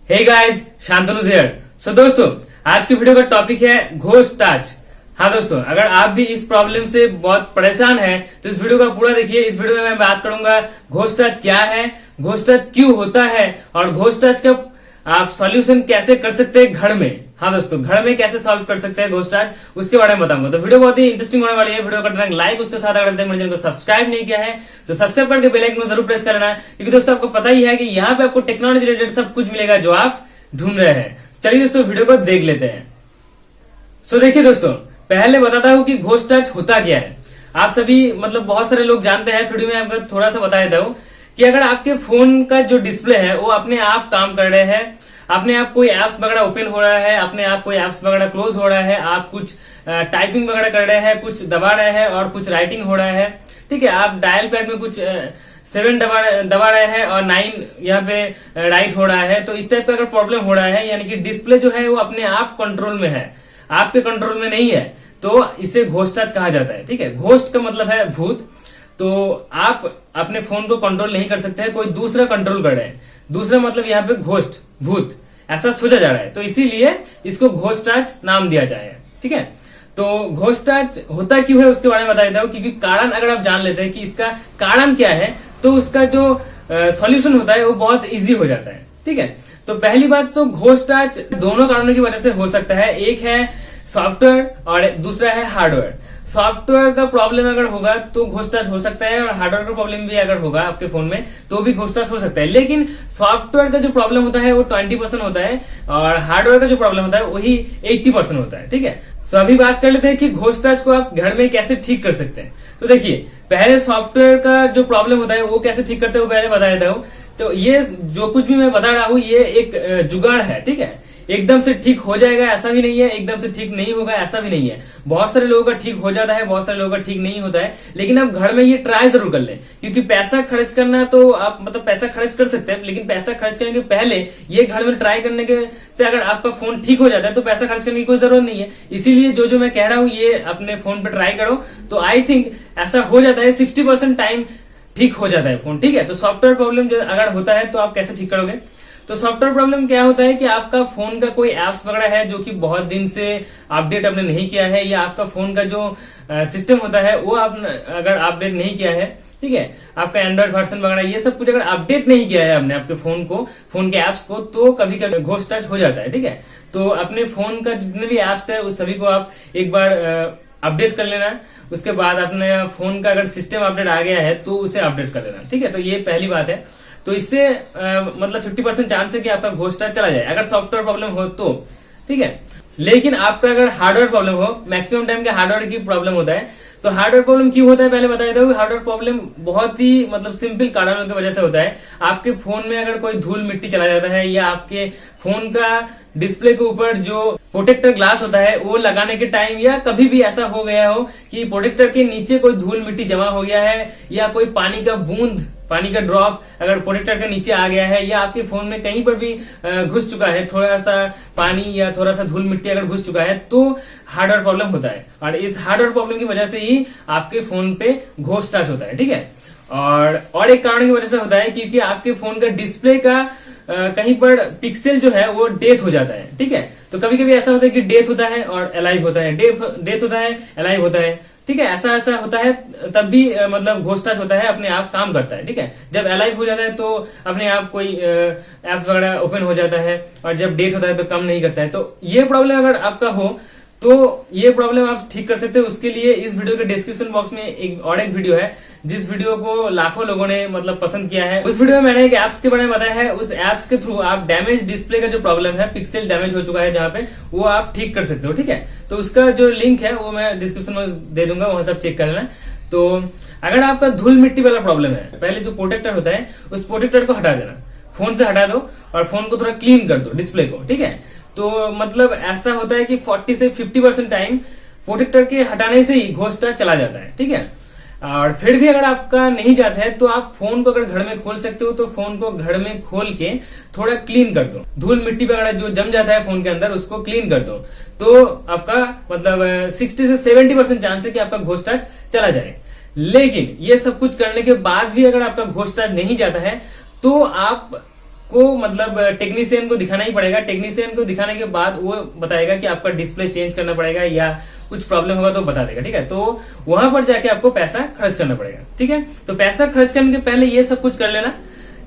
Hey guys, Shantanu here. So दोस्तों, आज की वीडियो का टॉपिक है घोस्ट टच। हाँ दोस्तों, अगर आप भी इस प्रॉब्लम से बहुत परेशान हैं तो इस वीडियो का पूरा देखिए। इस वीडियो में मैं बात करूंगा घोस्ट टच क्या है, घोस्ट टच क्यों होता है और घोस्ट टच का आप सॉल्यूशन कैसे कर सकते हैं घर में। हाँ दोस्तों, घर में कैसे सॉल्व कर सकते हैं घोस्ट टच, उसके बारे में बताऊंगा। तो वीडियो बहुत ही इंटरेस्टिंग होने वाली है। वीडियो का करना लाइक, उसके साथ अगर मेरे चैनल को सब्सक्राइब नहीं किया है तो सब्सक्राइब करके बेल आइकन को जरूर प्रेस करना है, क्योंकि दोस्तों आपको पता ही है कि यहाँ पे आपको टेक्नोलॉजी रिलेटेड सब कुछ मिलेगा जो आप ढूंढ रहे हैं। चलिए दोस्तों, वीडियो को देख लेते हैं। सो देखिए दोस्तों, पहले बताता हूँ कि घोस्ट टच होता क्या है। आप सभी बहुत सारे लोग जानते हैं, फिर भी मैं आपको थोड़ा सा बता देता हूँ कि अगर आपके फोन का जो डिस्प्ले है वो अपने आप काम कर रहे हैं, अपने आप कोई एप्स वगैरह ओपन हो रहा है, अपने आप कोई एप्स वगैरह क्लोज हो रहा है, आप कुछ टाइपिंग वगैरह कर रहे हैं, कुछ दबा रहे हैं और कुछ राइटिंग हो रहा है, ठीक है। आप डायल पैड में कुछ 7 दबा रहे हैं और 9 यहाँ पे राइट हो रहा है। तो इस टाइप का अगर प्रॉब्लम हो रहा है, यानी कि डिस्प्ले जो है वो अपने आप कंट्रोल में है, आपके कंट्रोल में नहीं है, तो इसे घोस्ट टच कहा जाता है, ठीक है। घोस्ट का मतलब है भूत। तो आप अपने फोन को कंट्रोल नहीं कर सकते हैं, कोई दूसरा कंट्रोल कर रहे हैं। दूसरा मतलब यहाँ पे घोस्ट, भूत ऐसा सोचा जा रहा है, तो इसीलिए इसको घोस्ट टच नाम दिया जाए, ठीक है। तो घोस्ट टच होता क्यों है उसके बारे में बता देता हूँ, क्योंकि कारण अगर आप जान लेते हैं कि इसका कारण क्या है तो उसका जो सॉल्यूशन होता है वो बहुत इजी हो जाता है, ठीक है। तो पहली बात तो घोस्ट टच दोनों कारणों की वजह से हो सकता है। एक है सॉफ्टवेयर और दूसरा है हार्डवेयर। सॉफ्टवेयर का प्रॉब्लम अगर होगा तो घोस्ट टच हो सकता है, और हार्डवेयर का प्रॉब्लम भी अगर होगा आपके फोन में तो भी घोस्ट टच हो सकता है। लेकिन सॉफ्टवेयर का जो प्रॉब्लम होता है वो 20% होता है और हार्डवेयर का जो प्रॉब्लम होता है वही 80% होता है, ठीक है। सो अभी बात कर लेते हैं कि घोस्ट टच को आप घर में कैसे ठीक कर सकते हैं। तो देखिए, पहले सॉफ्टवेयर का जो प्रॉब्लम होता है वो कैसे ठीक करते हैं वो पहले बता देता हूँ। तो ये जो कुछ भी मैं बता रहा हूँ ये एक जुगाड़ है, ठीक है। एकदम से ठीक हो जाएगा ऐसा भी नहीं है, एकदम से ठीक नहीं होगा ऐसा भी नहीं है। बहुत सारे लोगों का ठीक हो जाता है, बहुत सारे लोगों का ठीक नहीं होता है। लेकिन आप घर में ये ट्राई जरूर कर लें, क्योंकि पैसा खर्च करना तो आप पैसा खर्च कर सकते हैं, लेकिन पैसा खर्च करने के पहले ये घर में ट्राई करने के से अगर आपका फोन ठीक हो जाता है तो पैसा खर्च करने की कोई जरूरत नहीं है। इसीलिए जो मैं कह रहा हूँ ये अपने फोन पे ट्राई करो, तो आई थिंक ऐसा हो जाता है 60% टाइम ठीक हो जाता है फोन, ठीक है। तो सॉफ्टवेयर प्रॉब्लम अगर होता है तो आप कैसे ठीक करोगे। तो सॉफ्टवेयर प्रॉब्लम क्या होता है कि आपका फोन का कोई एप्स वगैरह है जो कि बहुत दिन से अपडेट आपने नहीं किया है, या आपका फोन का जो सिस्टम होता है वो आप अगर अपडेट नहीं किया है, ठीक है, आपका एंड्रॉइड वर्जन वगैरह ये सब कुछ अगर अपडेट नहीं किया है आपने आपके फोन को, फोन के एप्स को, तो कभी कभी घोस्ट टच हो जाता है, ठीक है। तो अपने फोन का जितने भी एप्स है उस सभी को आप एक बार अपडेट कर लेना। उसके बाद अपने फोन का अगर सिस्टम अपडेट आ गया है तो उसे अपडेट कर लेना, ठीक है। तो ये पहली बात है। तो इससे 50% चांस है कि आपका घोस्ट टच चला जाए अगर सॉफ्टवेयर प्रॉब्लम हो तो, ठीक है। लेकिन आपका अगर हार्डवेयर प्रॉब्लम हो, मैक्सिमम टाइम के हार्डवेयर की प्रॉब्लम होता है। तो हार्डवेयर प्रॉब्लम क्यों होता है पहले बता देता हूँ। हार्डवेयर प्रॉब्लम बहुत ही सिंपल कारणों की वजह से होता है। आपके फोन में अगर कोई धूल मिट्टी चला जाता है, या आपके फोन का डिस्प्ले के ऊपर जो प्रोटेक्टर ग्लास होता है वो लगाने के टाइम, या कभी भी ऐसा हो गया हो कि प्रोटेक्टर के नीचे कोई धूल मिट्टी जमा हो गया है, या कोई पानी का बूंद, पानी का ड्रॉप अगर प्रोटेक्टर के नीचे आ गया है, या आपके फोन में कहीं पर भी घुस चुका है थोड़ा सा पानी या थोड़ा सा धूल मिट्टी अगर घुस चुका है, तो हार्डवेयर प्रॉब्लम होता है। और इस हार्डवेयर प्रॉब्लम की वजह से ही आपके फोन पे घोस्ट टच होता है, ठीक है। और एक कारण की वजह से होता है क्योंकि आपके फोन का डिस्प्ले का कहीं पर पिक्सल जो है वो डेथ हो जाता है, ठीक है। तो कभी कभी ऐसा होता है कि डेथ होता है और अलाइव होता है, डेथ होता है, अलाइव होता है, ठीक है। ऐसा होता है, तब भी घोस्ट टच होता है, अपने आप काम करता है, ठीक है। जब अलाइव हो जाता है तो अपने आप कोई एप्स वगैरह ओपन हो जाता है, और जब डेट होता है तो काम नहीं करता है। तो ये प्रॉब्लम अगर आपका हो तो ये प्रॉब्लम आप ठीक कर सकते हो। उसके लिए इस वीडियो के डिस्क्रिप्शन बॉक्स में एक वीडियो है, जिस वीडियो को लाखों लोगों ने पसंद किया है। उस वीडियो में मैंने एक एप्स के बारे में बताया है। उस एप्स के थ्रू आप डैमेज डिस्प्ले का जो प्रॉब्लम है, पिक्सल डैमेज हो चुका है जहां पे, वो आप ठीक कर सकते हो, ठीक है। तो उसका जो लिंक है वो मैं डिस्क्रिप्शन में दे दूंगा, वहां सब चेक कर लेना। तो अगर आपका धूल मिट्टी वाला प्रॉब्लम है, पहले जो प्रोटेक्टर होता है उस प्रोटेक्टर को हटा देना, फोन से हटा दो और फोन को थोड़ा क्लीन कर दो, डिस्प्ले को, ठीक है। तो ऐसा होता है कि 40 से 50% टाइम प्रोटेक्टर के हटाने से ही घोस्ट टच चला जाता है, ठीक है। और फिर भी अगर आपका नहीं जाता है तो आप फोन को अगर घर में खोल सकते हो, तो फोन को घर में खोल के थोड़ा क्लीन कर दो, धूल मिट्टी वगैरह जो जम जाता है फोन के अंदर उसको क्लीन कर दो, तो आपका 60 से 70% चांस है कि आपका घोस्ट टच चला जाए। लेकिन ये सब कुछ करने के बाद भी अगर आपका घोस्ट टच नहीं जाता है तो आप को मतलब टेक्नीशियन को दिखाना ही पड़ेगा। टेक्नीशियन को दिखाने के बाद वो बताएगा कि आपका डिस्प्ले चेंज करना पड़ेगा या कुछ प्रॉब्लम होगा तो बता देगा, ठीक है। तो वहां पर जाके आपको पैसा खर्च करना पड़ेगा, ठीक है। तो पैसा खर्च करने के पहले ये सब कुछ कर लेना।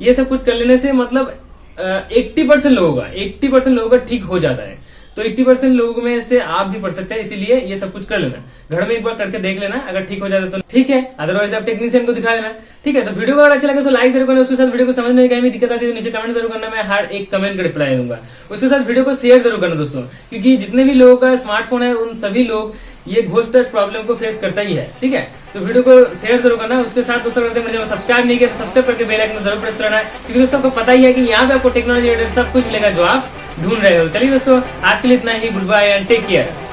ये सब कुछ कर लेने से मतलब 80% लोगों का ठीक हो जाता है। तो 80% लोगों में से आप भी पढ़ सकते हैं, इसीलिए ये सब कुछ कर लेना। घर में एक बार करके देख लेना, अगर ठीक हो जाता है तो ठीक है, अदरवाइज आप टेक्नीशियन को दिखा लेना, ठीक है। तो वीडियो को अगर अच्छा लगे तो लाइक जरूर करना, उसके साथ वीडियो को समझने में कहीं भी दिक्कत आती है तो नीचे कमेंट जरूर करना, मैं हर एक कमेंट का रिप्लाई दूंगा। उसके साथ वीडियो को शेयर जरूर करना दोस्तों, क्योंकि जितने भी लोगों का स्मार्टफोन है उन सभी लोग ये घोस्ट टच प्रॉब्लम को फेस करता ही है, ठीक है। तो वीडियो को शेयर जरूर करना। उसके साथ दोस्तों अगर मुझे सब्सक्राइब नहीं किया तो सब्सक्राइब करके बेल आइकन जरूर प्रेस करना है, क्योंकि दोस्तों को पता ही है कि यहाँ पे आपको टेक्नोलॉजी रिलेटेड सब कुछ मिलेगा जो आप ढूंढ रहे हो। चलिए दोस्तों, आज के लिए इतना ही। Goodbye and take care.